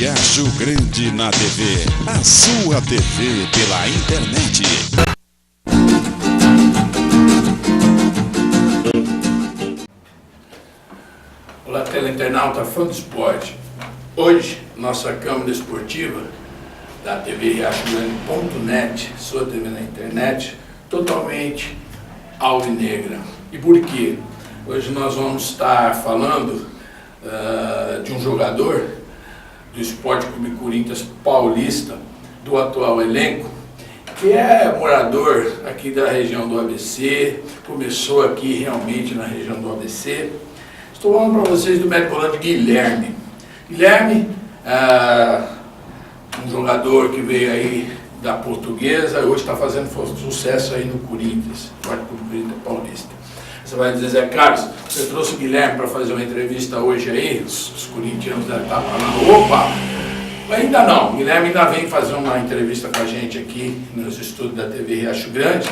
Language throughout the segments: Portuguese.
Riacho Grande na TV, a sua TV pela internet. Olá, teleinternauta, fã do esporte. Hoje, nossa câmera esportiva da TV riachogrande.net, sua TV na internet, totalmente alvinegra. E por quê? Hoje nós vamos estar falando de um jogador do Esporte Clube Corinthians Paulista, do atual elenco, que é morador aqui da região do ABC, começou aqui realmente na região do ABC. Estou falando para vocês do médio volante Guilherme. Guilherme, um jogador que veio aí da Portuguesa, hoje está fazendo sucesso aí no Corinthians, Esporte Clube Corinthians Paulista. Você vai dizer, Zé Carlos, você trouxe o Guilherme para fazer uma entrevista hoje aí, os corintianos devem estar falando, opa! Ainda não, o Guilherme ainda vem fazer uma entrevista com a gente aqui nos estúdios da TV Riacho Grande,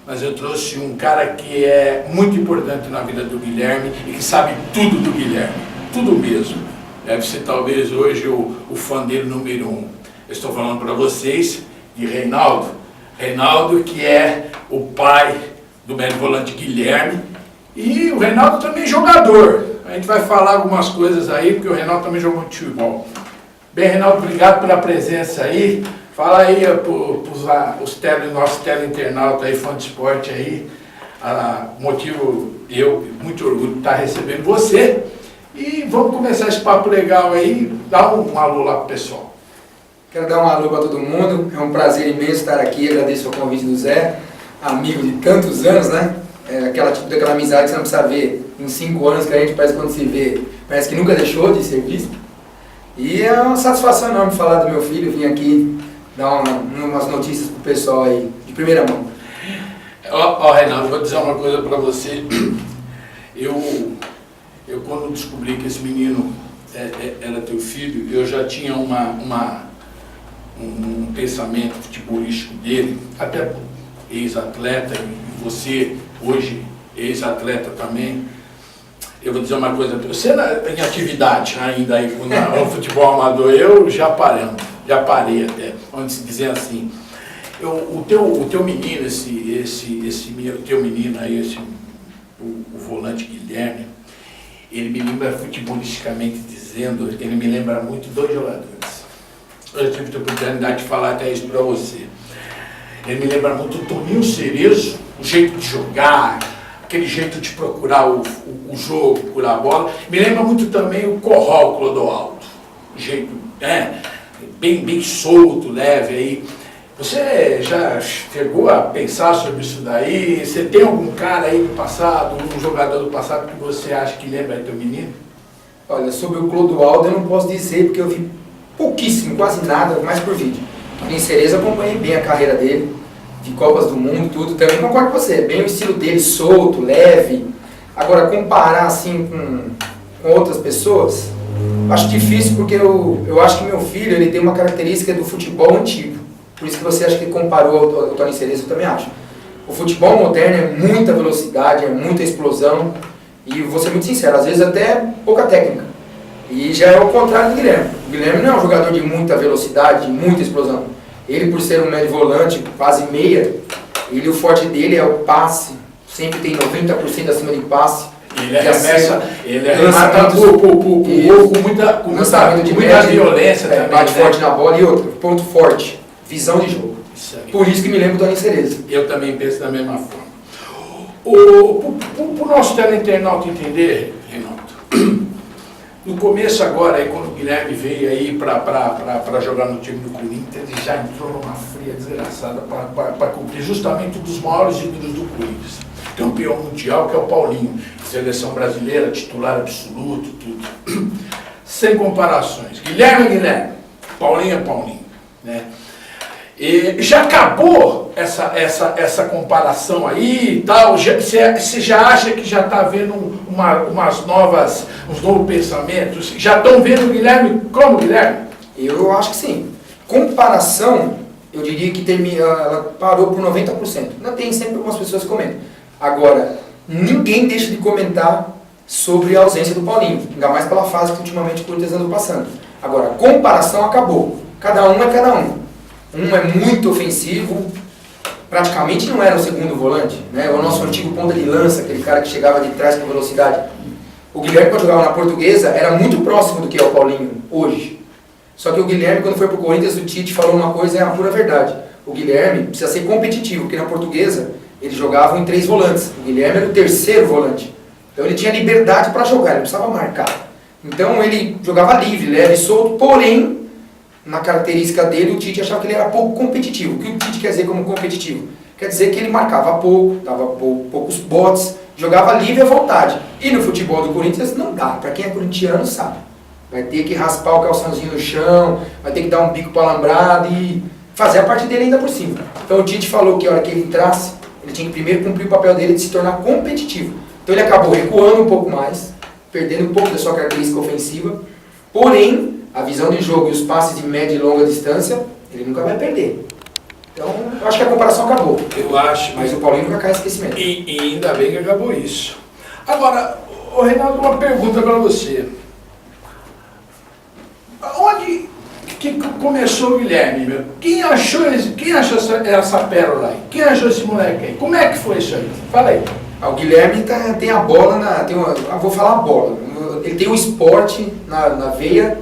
mas eu trouxe um cara que é muito importante na vida do Guilherme e que sabe tudo do Guilherme, tudo mesmo. Deve ser talvez hoje o fã dele número 1. Eu estou falando para vocês de Reinaldo. Reinaldo, que é o pai do médio volante Guilherme, e o Reinaldo também é jogador. A gente vai falar algumas coisas aí, porque o Reinaldo também jogou futebol. Bem, Reinaldo, obrigado pela presença aí. Fala aí para os nossos teleinternautas aí, fã de esporte aí, motivo eu, muito orgulho de estar recebendo você. E vamos começar esse papo legal aí, dá um alô lá pro pessoal. Quero dar um alô para todo mundo, é um prazer imenso estar aqui, agradeço o convite do Zé, amigo de tantos anos, né? Aquela amizade que você não precisa ver em 5 anos, que a gente parece quando se vê, parece que nunca deixou de ser visto. E é uma satisfação enorme falar do meu filho, vim aqui dar umas notícias pro pessoal aí, de primeira mão. Ó, Reinaldo, vou dizer uma coisa para você. Eu quando descobri que esse menino era teu filho, eu já tinha um pensamento futebolístico dele, até ex-atleta, e você hoje ex-atleta também. Eu vou dizer uma coisa, você em atividade ainda aí no futebol amador, eu já parei até, vamos dizer assim. O teu menino, teu menino aí, o volante Guilherme, ele me lembra futebolisticamente dizendo, ele me lembra muito 2 jogadores. Eu tive a oportunidade de falar até isso para você. Ele me lembra muito o Toninho Cerezo, o jeito de jogar, aquele jeito de procurar o jogo, procurar a bola. Me lembra muito também o Corral, o Clodoaldo. O jeito, bem solto, leve aí. Você já chegou a pensar sobre isso daí? Você tem algum cara aí do passado, um jogador do passado que você acha que lembra teu menino? Olha, sobre o Clodoaldo eu não posso dizer, porque eu vi pouquíssimo, quase nada, mais por vídeo. Em Cerezo acompanhei bem a carreira dele, de Copas do Mundo, tudo. Também concordo com você, bem o estilo dele, solto, leve. Agora, comparar assim com outras pessoas, acho difícil, porque eu acho que meu filho ele tem uma característica do futebol antigo. Por isso que você acha que comparou ao Toninho Cerezo, eu também acho. O futebol moderno é muita velocidade, é muita explosão, e vou ser muito sincero, às vezes até pouca técnica. E já é o contrário do Guilherme. O Guilherme não é um jogador de muita velocidade, de muita explosão. Ele, por ser um médio volante, quase meia, o forte dele é o passe. Sempre tem 90% acima de passe. Ele arremata com muita violência também. Bate forte na bola. E outro, ponto forte, visão de jogo. Por isso que me lembro do Toninho Cerezo. Eu também penso da mesma forma. Para o nosso teleinternauta entender, Reinaldo, no começo agora, aí, quando o Guilherme veio aí para jogar no time do Corinthians, ele já entrou numa fria desgraçada para cumprir justamente um dos maiores ídolos do Corinthians. Campeão mundial, que é o Paulinho. Seleção brasileira, titular absoluto, tudo. Sem comparações. Guilherme é Guilherme, Paulinho é Paulinho. Né? E já acabou essa comparação aí e tal? Você já acha que já está vendo uns novos pensamentos? Já estão vendo o Guilherme como Guilherme? Eu acho que sim. Comparação, eu diria que ela parou por 90%. Ainda tem sempre algumas pessoas que comentam. Agora, ninguém deixa de comentar sobre a ausência do Paulinho, ainda mais pela fase que ultimamente o Corinthians andou passando. Agora, a comparação acabou. Cada um é cada um. Um é muito ofensivo, praticamente não era o segundo volante, né? O nosso antigo ponta de lança, aquele cara que chegava de trás com velocidade. O Guilherme, quando jogava na Portuguesa, era muito próximo do que é o Paulinho hoje. Só que o Guilherme, quando foi pro Corinthians, o Tite falou uma coisa, é a pura verdade. O Guilherme precisa ser competitivo, porque na Portuguesa eles jogavam em 3 volantes. O Guilherme era o terceiro volante. Então ele tinha liberdade para jogar, ele não precisava marcar. Então ele jogava livre, leve e solto, porém, na característica dele, o Tite achava que ele era pouco competitivo. O que o Tite quer dizer como competitivo? Quer dizer que ele marcava pouco, dava poucos botes, jogava livre à vontade. E no futebol do Corinthians não dá, para quem é corintiano sabe. Vai ter que raspar o calçãozinho no chão, vai ter que dar um bico para alambrado e fazer a parte dele ainda por cima. Então o Tite falou que a hora que ele entrasse, ele tinha que primeiro cumprir o papel dele de se tornar competitivo. Então ele acabou recuando um pouco mais, perdendo um pouco da sua característica ofensiva, porém, a visão de jogo e os passes de média e longa distância, ele nunca vai perder. Então, eu acho que a comparação acabou. Eu acho. Mas o Paulinho nunca cai em esquecimento. E ainda bem que acabou isso. Agora, ô Reinaldo, uma pergunta para você. Onde que começou o Guilherme, meu? Quem achou essa pérola aí? Quem achou esse moleque aí? Como é que foi isso aí? Fala aí. O Guilherme tem a bola vou falar a bola. Ele tem o esporte na veia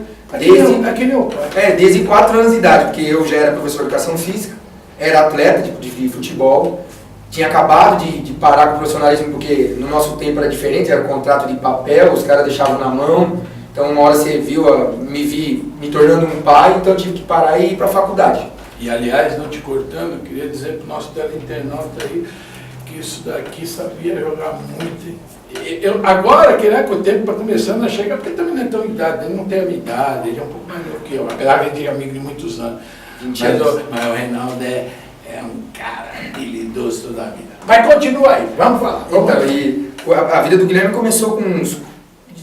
desde 4 anos de idade, porque eu já era professor de educação física, era atleta de futebol, tinha acabado de parar com o profissionalismo, porque no nosso tempo era diferente, era contrato de papel, os caras deixavam na mão. Então uma hora você me vi me tornando um pai, então eu tive que parar e ir para a faculdade. E aliás, não te cortando, eu queria dizer para o nosso teleinternauta aí, que isso daqui sabia jogar muito. Agora, que o tempo está começando a chegar, porque também não é tão idade, ele não tem a minha idade, ele é um pouco mais novo que eu, apesar de a gente é amigo de muitos anos. Mas o Reinaldo é um cara habilidoso toda a vida. Mas continua aí, vamos falar. A vida do Guilherme começou com uns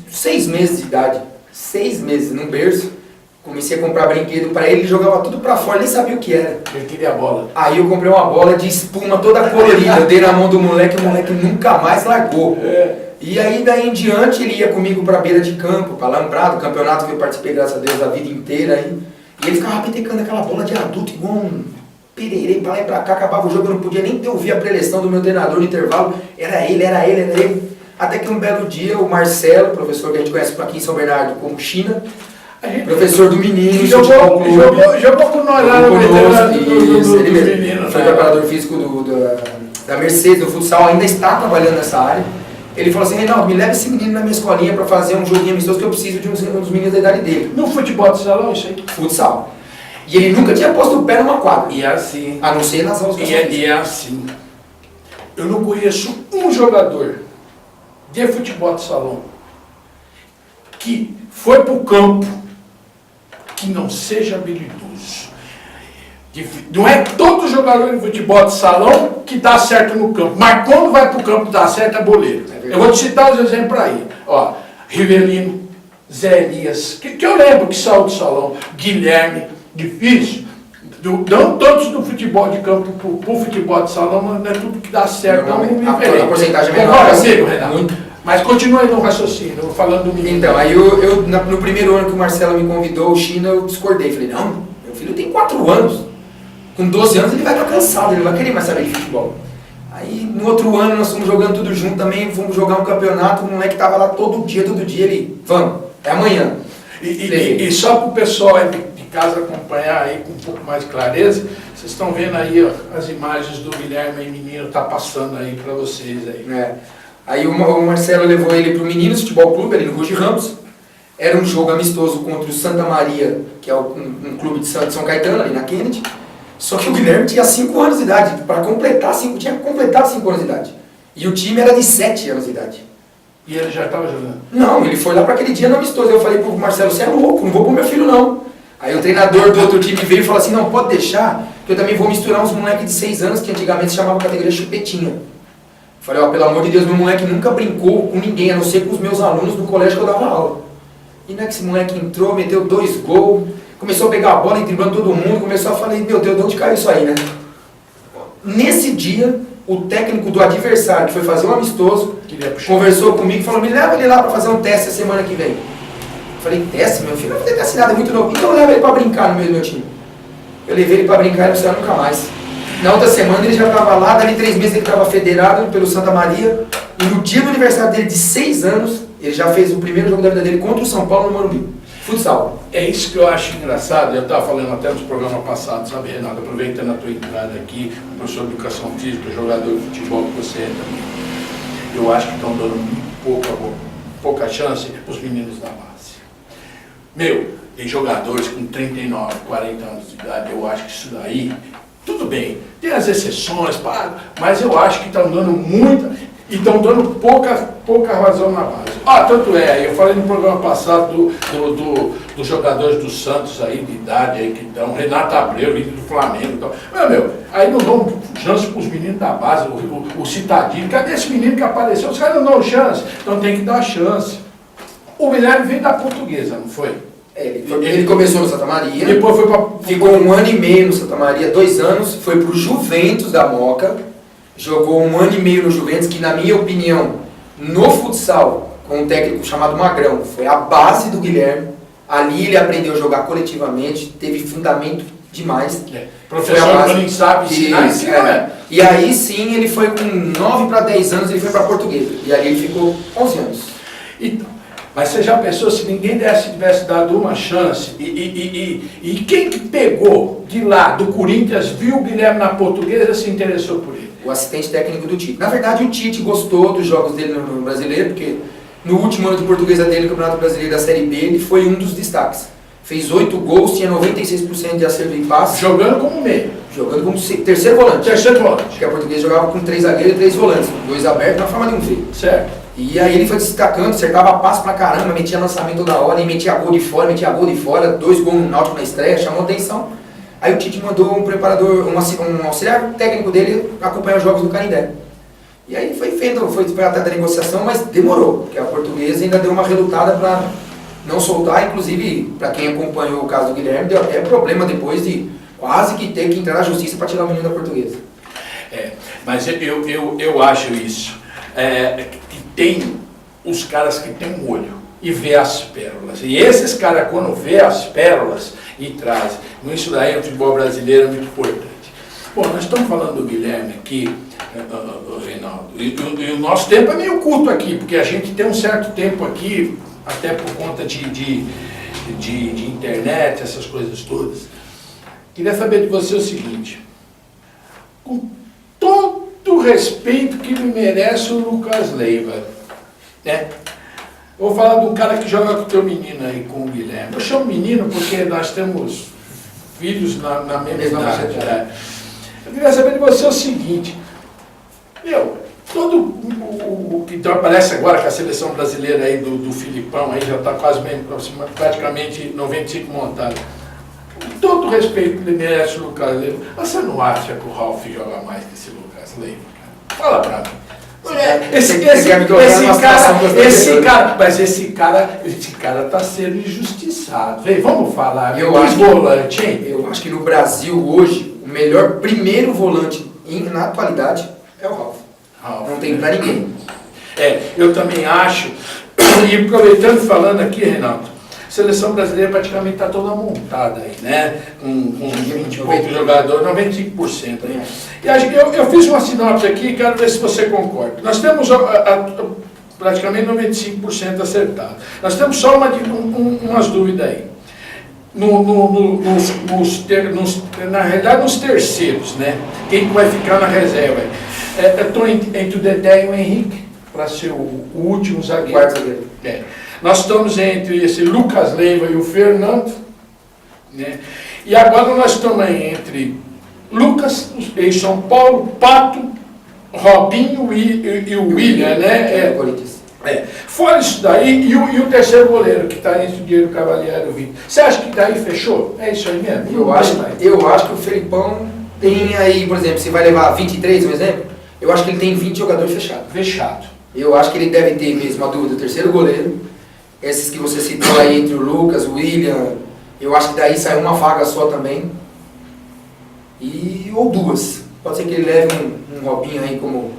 6 meses de idade, 6 meses, num berço. Comecei a comprar brinquedo para ele jogava tudo para fora, nem sabia o que era. Ele queria a bola. Aí eu comprei uma bola de espuma toda colorida, eu dei na mão do moleque, o moleque nunca mais largou. E aí daí em diante ele ia comigo para beira de campo, para Lambrado, campeonato que eu participei, graças a Deus, a vida inteira aí. E ele ficava petecando aquela bola de adulto, igual um pererei, para lá e para cá, acabava o jogo, eu não podia nem ouvir a preleção do meu treinador no intervalo, era ele. Até que um belo dia o Marcelo, professor que a gente conhece aqui em São Bernardo como China, professor do menino, jogou com nós lá no menino. Foi preparador físico da Mercedes, do futsal, ainda está trabalhando nessa área. Ele falou assim: Reinaldo, me leva esse menino na minha escolinha para fazer um joguinho amistoso que eu preciso de uns meninos da idade dele. No futebol de salão, isso aí? Futsal. E ele nunca tinha posto o pé numa quadra. E assim. A não ser nas aulas. E é assim. Eu não conheço um jogador de futebol de salão que foi para o campo que não seja habilidoso. Não é todo jogador de futebol de salão que dá certo no campo, mas quando vai para o campo dá certo é boleiro. Eu vou te citar os exemplos aí. Ó, Rivelino, Zé Elias, que eu lembro que saiu do salão, Guilherme, difícil. Não todos do futebol de campo para o futebol de salão, não é tudo que dá certo. A porcentagem é menor. Renato. Mas continua aí no raciocínio, falando do menino. Então, aí no primeiro ano que o Marcelo me convidou, o China, eu discordei. Falei, não, meu filho tem 4 anos. Com 12 anos ele vai estar cansado, ele vai querer mais saber de futebol. Aí no outro ano nós fomos jogando tudo junto também, fomos jogar um campeonato, o moleque estava lá todo dia, ele, vamos, é amanhã. E só para o pessoal aí de casa acompanhar aí com um pouco mais de clareza, vocês estão vendo aí ó, as imagens do Guilherme e menino, tá passando aí para vocês aí. Aí o Marcelo levou ele para o Meninos Futebol Clube, ali no Ruge Ramos. Era um jogo amistoso contra o Santa Maria, que é um clube de São Caetano, ali na Kennedy. Só que o Guilherme tinha 5 anos de idade, para completar 5, tinha completado 5 anos de idade. E o time era de 7 anos de idade. E ele já estava jogando? Não, ele foi lá para aquele dia no amistoso. Eu falei pro Marcelo, você é louco, não vou pôr meu filho não. Aí o treinador do outro time veio e falou assim, não, pode deixar, que eu também vou misturar uns moleques de 6 anos, que antigamente se chamava categoria chupetinha. Falei, ó, pelo amor de Deus, meu moleque nunca brincou com ninguém, a não ser com os meus alunos do colégio que eu dava aula. E não é que esse moleque entrou, meteu 2 gols, começou a pegar a bola e driblando todo mundo, começou a falar, meu Deus, de onde caiu isso aí, né? Nesse dia, o técnico do adversário, que foi fazer um amistoso, conversou comigo e falou, me leva ele lá para fazer um teste a semana que vem. Eu falei, desce, meu filho, não vai ter desce nada, é muito novo. Então eu levo ele pra brincar no meio do meu time. Eu levei ele pra brincar e não saiu nunca mais. Na outra semana ele já estava lá, dali 3 meses ele estava federado pelo Santa Maria. E no dia do aniversário dele de 6 anos, ele já fez o primeiro jogo da vida dele contra o São Paulo no Morumbi. Futsal. É isso que eu acho engraçado, eu estava falando até nos programas passados, sabe, Renato, aproveitando a tua entrada aqui, professor de educação física, jogador de futebol que você é também. Eu acho que estão dando muito pouca chance para os meninos da base. Meu, tem jogadores com 39, 40 anos de idade, eu acho que isso daí, tudo bem, tem as exceções, mas eu acho que estão dando muita, e estão dando pouca razão na base. Tanto é, eu falei no programa passado dos jogadores do Santos aí, de idade aí que estão, Renato Abreu, líder do Flamengo e tal. Aí não dão chance para os meninos da base, o Citadinho, cadê esse menino que apareceu? Os caras não dão chance, então tem que dar chance. O Guilherme veio da Portuguesa, não foi? Ele começou no Santa Maria, depois ficou 1 ano e meio no Santa Maria, 2 anos, foi pro Juventus da Moca, jogou 1 ano e meio no Juventus, que na minha opinião, no futsal, com um técnico chamado Magrão, foi a base do Guilherme. Ali ele aprendeu a jogar coletivamente, teve fundamento demais. Professor que nem sabe ensinar, E aí sim, ele foi com 9 para 10 anos, ele foi para Portuguesa. E ali ele ficou 11 anos. Mas você já pensou se ninguém tivesse dado uma chance? E quem que pegou de lá, do Corinthians, viu o Guilherme na Portuguesa e se interessou por ele? O assistente técnico do Tite. Na verdade, o Tite gostou dos jogos dele no Brasileiro, porque no último ano de Portuguesa dele, no Campeonato Brasileiro da Série B, ele foi um dos destaques. Fez 8 gols, tinha 96% de acerto em passe. Jogando como meio. Jogando como terceiro volante. Terceiro volante. Porque a Portuguesa jogava com 3 zagueiros e 3 volantes. 2 abertos na forma de um V. Certo. E aí ele foi destacando, acertava passe pra caramba, metia lançamento toda hora, e metia gol de fora, 2 gols no Náutico na estreia, chamou atenção. Aí o Tite mandou um preparador, um auxiliar técnico dele acompanhar os jogos do Canindé. E aí foi até da negociação, mas demorou, porque a Portuguesa ainda deu uma relutada para não soltar, inclusive, para quem acompanhou o caso do Guilherme, deu até problema depois de quase que ter que entrar na justiça para tirar o menino da Portuguesa. Mas eu acho isso. Que tem os caras que têm um olho e vê as pérolas. E esses caras, quando vê as pérolas e trazem, isso daí no futebol brasileiro é muito importante. Bom, nós estamos falando do Guilherme aqui, Reinaldo, e o nosso tempo é meio curto aqui, porque a gente tem um certo tempo aqui, até por conta de internet, essas coisas todas. Queria saber de você o seguinte, com todo o respeito que me merece o Lucas Leiva, né? Vou falar de um cara que joga com o teu menino aí, com o Guilherme. Eu chamo menino porque nós temos filhos na mesma idade. Eu queria saber de você o seguinte, todo o que aparece agora com a seleção brasileira aí do Filipão, aí já está quase bem, praticamente 95 montado. Com todo o respeito que ele merece o Lucas Leiva, você não acha que o Ralf joga mais que esse Lucas Leiva, cara? Fala pra mim. Esse cara está sendo injustiçado. Vamos falar. Eu acho que no Brasil hoje, o melhor primeiro volante na atualidade é o Ralf. Não tem pra ninguém. Eu também acho. E aproveitando falando aqui, Renato, a seleção brasileira praticamente está toda montada aí, né? Com 20 e poucos jogadores, 95% aí. E eu fiz uma sinopse aqui e quero ver se você concorda. Nós temos praticamente 95% acertado. Nós temos só umas dúvidas aí. Na realidade, nos terceiros, né? Quem vai ficar na reserva? Eu estou entre o Dedé e o Henrique, para ser o último zagueiro. Quarto zagueiro. Nós estamos entre esse Lucas Leiva e o Fernando, né? E agora nós estamos aí entre Lucas, em São Paulo, Pato, Robinho e o William, né? Fora isso daí, e o terceiro goleiro, que está entre o Diego Cavalieri e o Vitor. Você acha que daí fechou? É isso aí mesmo? Eu acho que o Felipão tem aí, por exemplo, se vai levar 23, um exemplo, eu acho que ele tem 20 jogadores fechados. Fechado. Eu acho que ele deve ter mesmo a dúvida do terceiro goleiro. Esses que você citou aí entre o Lucas, o William, eu acho que daí sai uma vaga só também. Ou 2. Pode ser que ele leve um Robinho aí como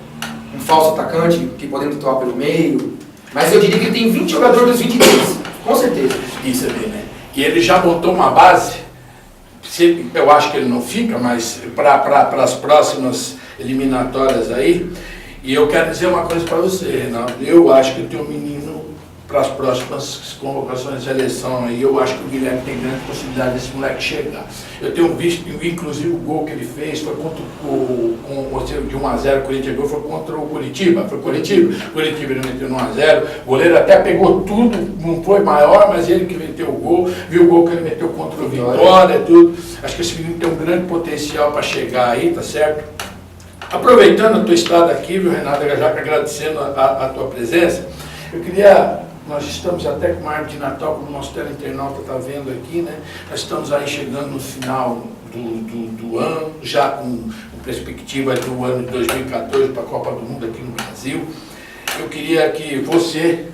um falso atacante, que podendo atuar pelo meio. Mas eu diria que ele tem 20 jogadores dos 23, com certeza. aqui, você vê, né? E ele já botou uma base, eu acho que ele não fica, mas para as próximas eliminatórias aí. E eu quero dizer uma coisa para você, Reinaldo. Eu acho que eu tenho um menino para as próximas convocações de seleção aí. Eu acho que o Guilherme tem grande possibilidade desse moleque chegar. Eu tenho visto, inclusive o gol que ele fez foi contra de 1-0, o Corinthians gol foi contra o Curitiba. Foi Curitiba ele meteu no 1-0. O goleiro até pegou tudo, não foi maior, mas ele que meteu o gol. Viu o gol que ele meteu contra o Vitória, tudo. Acho que esse menino tem um grande potencial para chegar aí, tá certo? Aproveitando a tua estada aqui, viu, Renato, já que agradecendo a tua presença, eu queria, nós estamos até com uma árvore de Natal, como o nosso teleinternauta está vendo aqui, né? Nós estamos aí chegando no final do ano, já com perspectiva do ano de 2014 para a Copa do Mundo aqui no Brasil. Eu queria que você,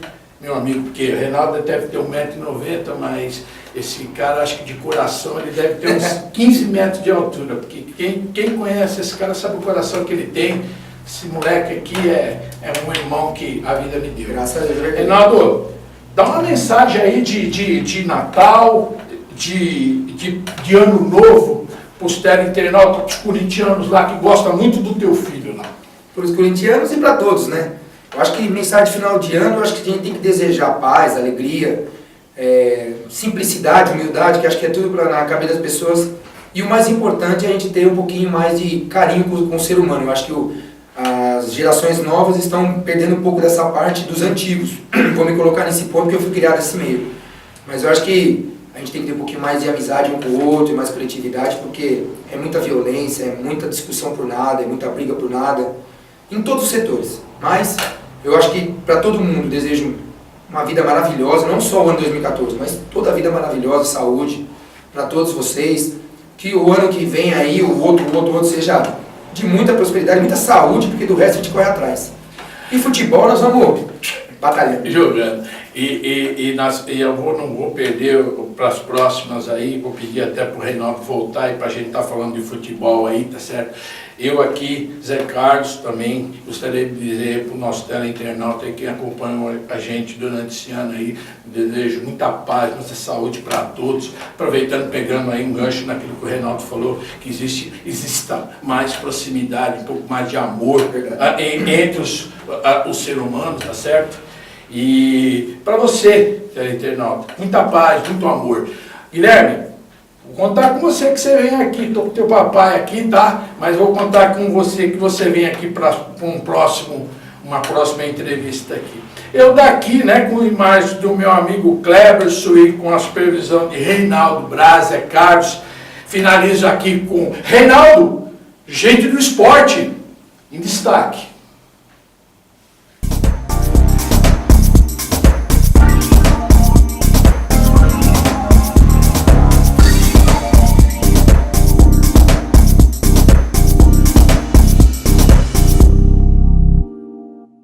meu amigo, porque o Reinaldo deve ter 1,90 m, mas esse cara, acho que de coração, ele deve ter uns 15 metros de altura, porque quem conhece esse cara sabe o coração que ele tem. Esse moleque aqui é um irmão que a vida me deu. Graças a Deus. Reinaldo, dá uma mensagem aí de Natal, de Ano Novo, para os teleinternautas, os corintianos lá, que gostam muito do teu filho lá. Para os corintianos e para todos, né? Eu acho que mensagem de final de ano, eu acho que a gente tem que desejar paz, alegria, simplicidade, humildade, que acho que é tudo na cabeça das pessoas. E o mais importante é a gente ter um pouquinho mais de carinho com o ser humano. Eu acho que as gerações novas estão perdendo um pouco dessa parte dos antigos. Vou me colocar nesse ponto porque eu fui criado nesse meio. Mas eu acho que a gente tem que ter um pouquinho mais de amizade um com o outro, e mais coletividade, porque é muita violência, é muita discussão por nada, é muita briga por nada, em todos os setores. Mas eu acho que para todo mundo desejo uma vida maravilhosa, não só o ano 2014, mas toda a vida maravilhosa, saúde, para todos vocês. Que o ano que vem aí, o outro seja de muita prosperidade, muita saúde, porque do resto a gente corre atrás. E futebol nós vamos batalhando. Jogando. E eu não vou perder para as próximas aí, vou pedir até para o Reinaldo voltar e para a gente estar falando de futebol aí, tá certo? Eu aqui, Zé Carlos, também gostaria de dizer para o nosso teleinternauta aí, quem acompanha a gente durante esse ano aí, desejo muita paz, muita saúde para todos, aproveitando, pegando aí um gancho naquilo que o Reinaldo falou, que exista mais proximidade, um pouco mais de amor entre os seres humanos, tá certo? E para você, teleinternauta, muita paz, muito amor. Guilherme, vou contar com você que você vem aqui, estou com teu papai aqui, tá? Mas vou contar com você que você vem aqui para uma próxima entrevista aqui. Eu daqui, né, com imagens do meu amigo Cleberson e com a supervisão de Reinaldo Braz, Zé Carlos, finalizo aqui com Reinaldo, gente do esporte, em destaque.